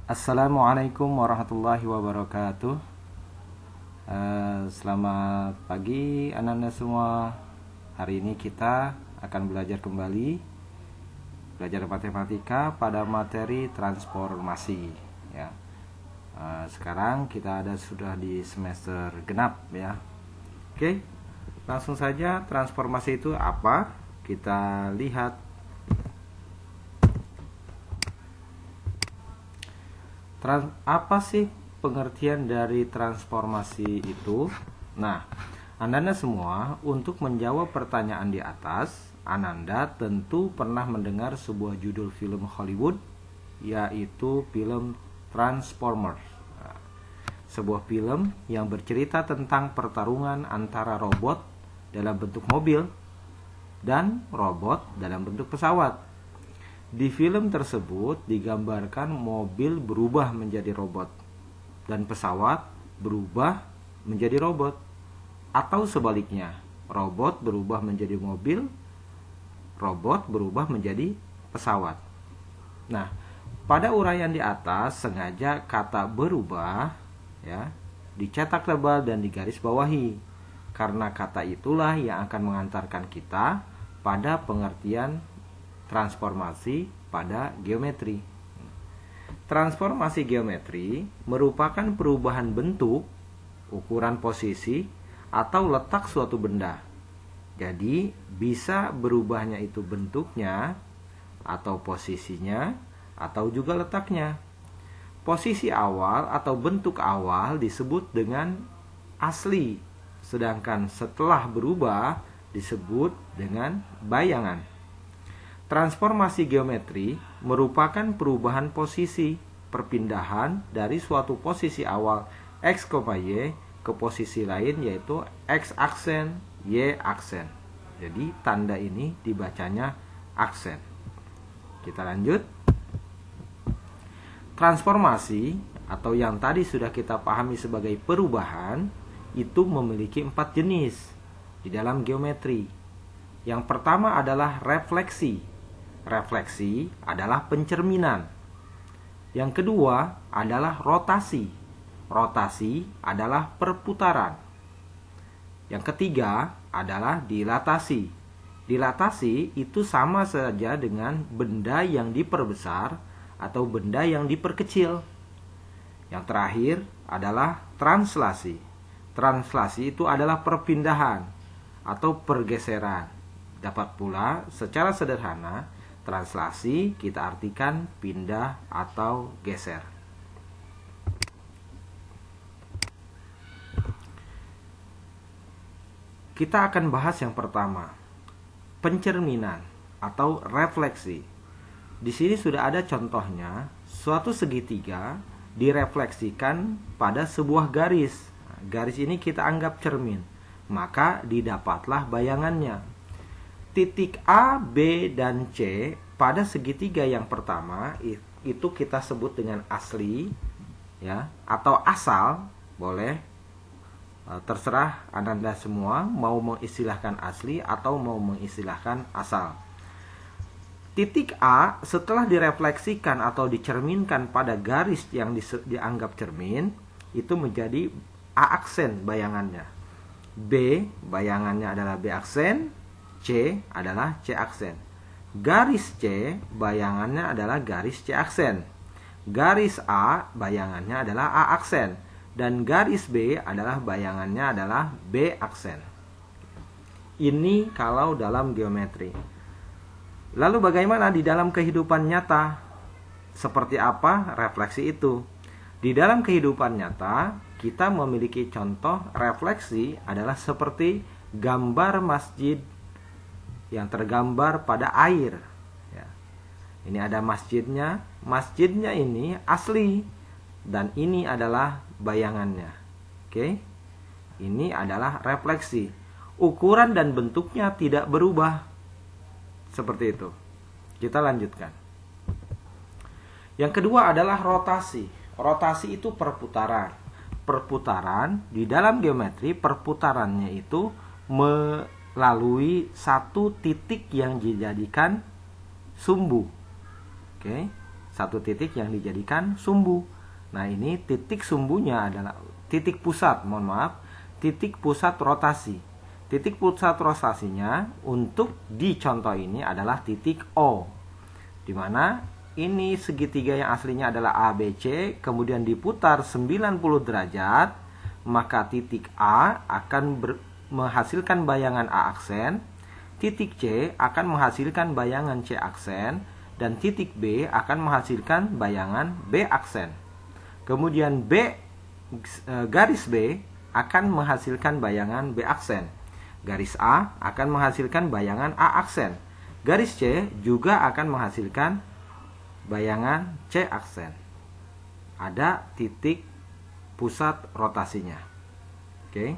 Assalamualaikum warahmatullahi wabarakatuh. Selamat pagi anak-anak semua. Hari ini kita akan belajar kembali belajar matematika pada materi transformasi ya. Sekarang kita sudah di semester genap ya. Oke, langsung saja, transformasi itu apa? Kita lihat. Apa sih pengertian dari transformasi itu? Nah, Ananda semua, untuk menjawab pertanyaan di atas, Ananda tentu pernah mendengar sebuah judul film Hollywood, yaitu film Transformers. Nah, sebuah film yang bercerita tentang pertarungan antara robot dalam bentuk mobil dan robot dalam bentuk pesawat. Di film tersebut digambarkan mobil berubah menjadi robot dan pesawat berubah menjadi robot, atau sebaliknya, robot berubah menjadi mobil, robot berubah menjadi pesawat. Nah, pada uraian di atas sengaja kata berubah ya dicetak tebal dan digaris bawahi, karena kata itulah yang akan mengantarkan kita pada pengertian transformasi pada geometri. Transformasi geometri merupakan perubahan bentuk, ukuran posisi, atau letak suatu benda. Jadi, bisa berubahnya itu bentuknya, atau posisinya, atau juga letaknya. Posisi awal atau bentuk awal disebut dengan asli, sedangkan setelah berubah disebut dengan bayangan. Transformasi geometri merupakan perubahan posisi, perpindahan dari suatu posisi awal X, Y ke posisi lain, yaitu X aksen, Y aksen. Jadi tanda ini dibacanya aksen. Kita lanjut. Transformasi atau yang tadi sudah kita pahami sebagai perubahan itu memiliki 4 jenis di dalam geometri. Yang pertama adalah refleksi. Refleksi adalah pencerminan. Yang kedua adalah rotasi. Rotasi adalah perputaran. Yang ketiga adalah dilatasi. Dilatasi itu sama saja dengan benda yang diperbesar atau benda yang diperkecil. Yang terakhir adalah translasi. Translasi itu adalah perpindahan atau pergeseran. Dapat pula secara sederhana, translasi kita artikan pindah atau geser. Kita akan bahas yang pertama, pencerminan atau refleksi. Di sini sudah ada contohnya, suatu segitiga direfleksikan pada sebuah garis. Garis ini kita anggap cermin, maka didapatlah bayangannya. Titik A, B, dan C pada segitiga yang pertama itu kita sebut dengan asli ya, atau asal, boleh. Terserah Anda semua mau mengistilahkan asli atau mau mengistilahkan asal. Titik A setelah direfleksikan atau dicerminkan pada garis yang dianggap cermin, itu menjadi A aksen bayangannya. B bayangannya adalah B aksen, C adalah C aksen. Garis C bayangannya adalah garis C aksen. Garis A bayangannya adalah A aksen. Dan garis B adalah bayangannya adalah B aksen. Ini kalau dalam geometri. Lalu bagaimana di dalam kehidupan nyata? Seperti apa refleksi itu? Di dalam kehidupan nyata, kita memiliki contoh refleksi adalah seperti gambar masjid yang tergambar pada air ya. Ini ada masjidnya. Masjidnya ini asli, dan ini adalah bayangannya. Oke, ini adalah refleksi. Ukuran dan bentuknya tidak berubah. Seperti itu. Kita lanjutkan. Yang kedua adalah rotasi. Rotasi itu perputaran. Perputaran di dalam geometri, perputarannya itu melalui satu titik yang dijadikan sumbu. Oke. satu titik yang dijadikan sumbu. Nah, ini titik sumbunya adalah titik pusat, titik pusat rotasi. Titik pusat rotasinya untuk di contoh ini adalah titik O, di mana ini segitiga yang aslinya adalah ABC, kemudian diputar 90 derajat, maka titik A akan menghasilkan bayangan A aksen, titik C akan menghasilkan bayangan C aksen, dan titik B akan menghasilkan bayangan B aksen. Kemudian garis B akan menghasilkan bayangan B aksen. Garis A akan menghasilkan bayangan A aksen. Garis C juga akan menghasilkan bayangan C aksen. Ada titik pusat rotasinya. Oke.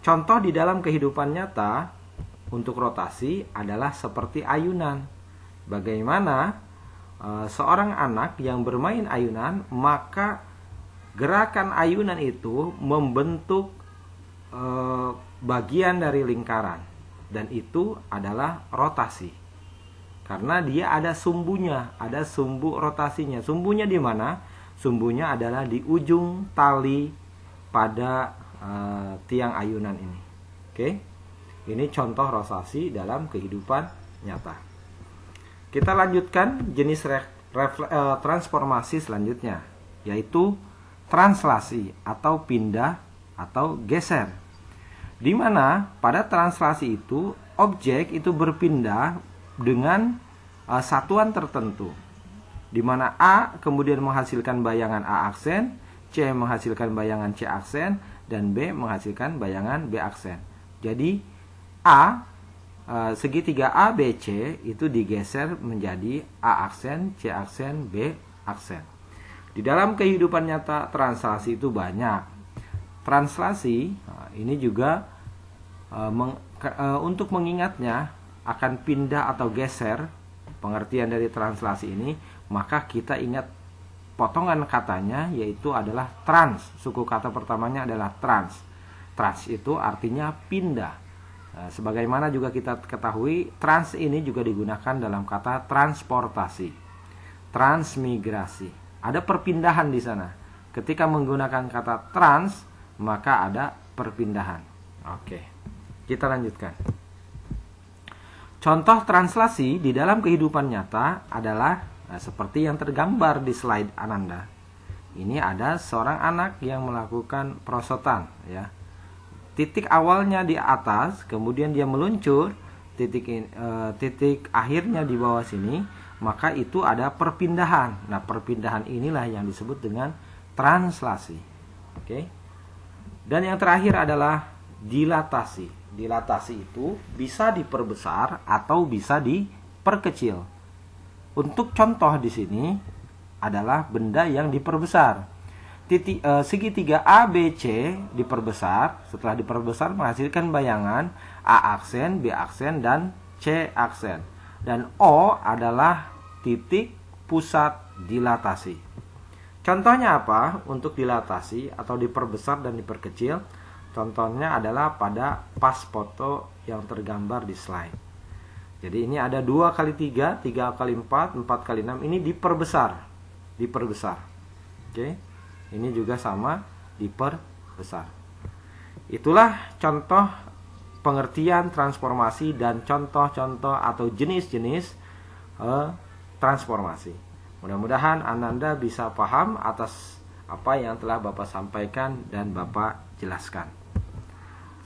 Contoh di dalam kehidupan nyata untuk rotasi adalah seperti ayunan. Bagaimana seorang anak yang bermain ayunan, maka gerakan ayunan itu membentuk bagian dari lingkaran, dan itu adalah rotasi. Karena dia ada sumbunya, ada sumbu rotasinya. Sumbunya di mana? Sumbunya adalah di ujung tali pada tiang ayunan ini. Oke. Ini contoh rotasi dalam kehidupan nyata. Kita lanjutkan jenis transformasi selanjutnya, yaitu translasi atau pindah atau geser. Di mana pada translasi itu objek itu berpindah dengan satuan tertentu, di mana A kemudian menghasilkan bayangan A aksen, C menghasilkan bayangan C aksen, dan B menghasilkan bayangan B aksen. Jadi segitiga ABC itu digeser menjadi A aksen, C aksen, B aksen. Di dalam kehidupan nyata translasi itu banyak. Translasi ini juga untuk mengingatnya akan pindah atau geser, pengertian dari translasi ini, maka kita ingat potongan katanya, yaitu adalah trans. Suku kata pertamanya adalah trans. Trans itu artinya pindah. Sebagaimana juga kita ketahui, trans ini juga digunakan dalam kata transportasi, transmigrasi. Ada perpindahan di sana. Ketika menggunakan kata trans, maka ada perpindahan. Oke, kita lanjutkan. Contoh translasi di dalam kehidupan nyata adalah seperti yang tergambar di slide Ananda. Ini ada seorang anak yang melakukan perosotan, ya. Titik awalnya di atas, kemudian dia meluncur, titik akhirnya di bawah sini, maka itu ada perpindahan. Nah, perpindahan inilah yang disebut dengan translasi. Oke. Dan yang terakhir adalah dilatasi. Dilatasi itu bisa diperbesar atau bisa diperkecil. Untuk contoh di sini adalah benda yang diperbesar. Segitiga ABC diperbesar. Setelah diperbesar menghasilkan bayangan A aksen, B aksen, dan C aksen. Dan O adalah titik pusat dilatasi. Contohnya apa untuk dilatasi atau diperbesar dan diperkecil? Contohnya adalah pada pas foto yang tergambar di slide. Jadi ini ada 2x3, 3x4, 4x6. Ini diperbesar. Oke. Ini juga sama, diperbesar. Itulah contoh pengertian transformasi dan contoh-contoh atau jenis-jenis transformasi. Mudah-mudahan Ananda bisa paham atas apa yang telah Bapak sampaikan dan Bapak jelaskan.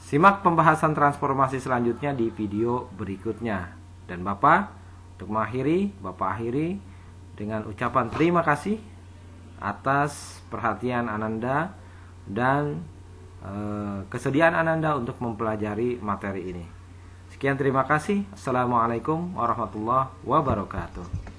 Simak pembahasan transformasi selanjutnya di video berikutnya. Dan Bapak, untuk mengakhiri, Bapak akhiri dengan ucapan terima kasih atas perhatian Ananda dan kesediaan Ananda untuk mempelajari materi ini. Sekian, terima kasih. Assalamualaikum warahmatullahi wabarakatuh.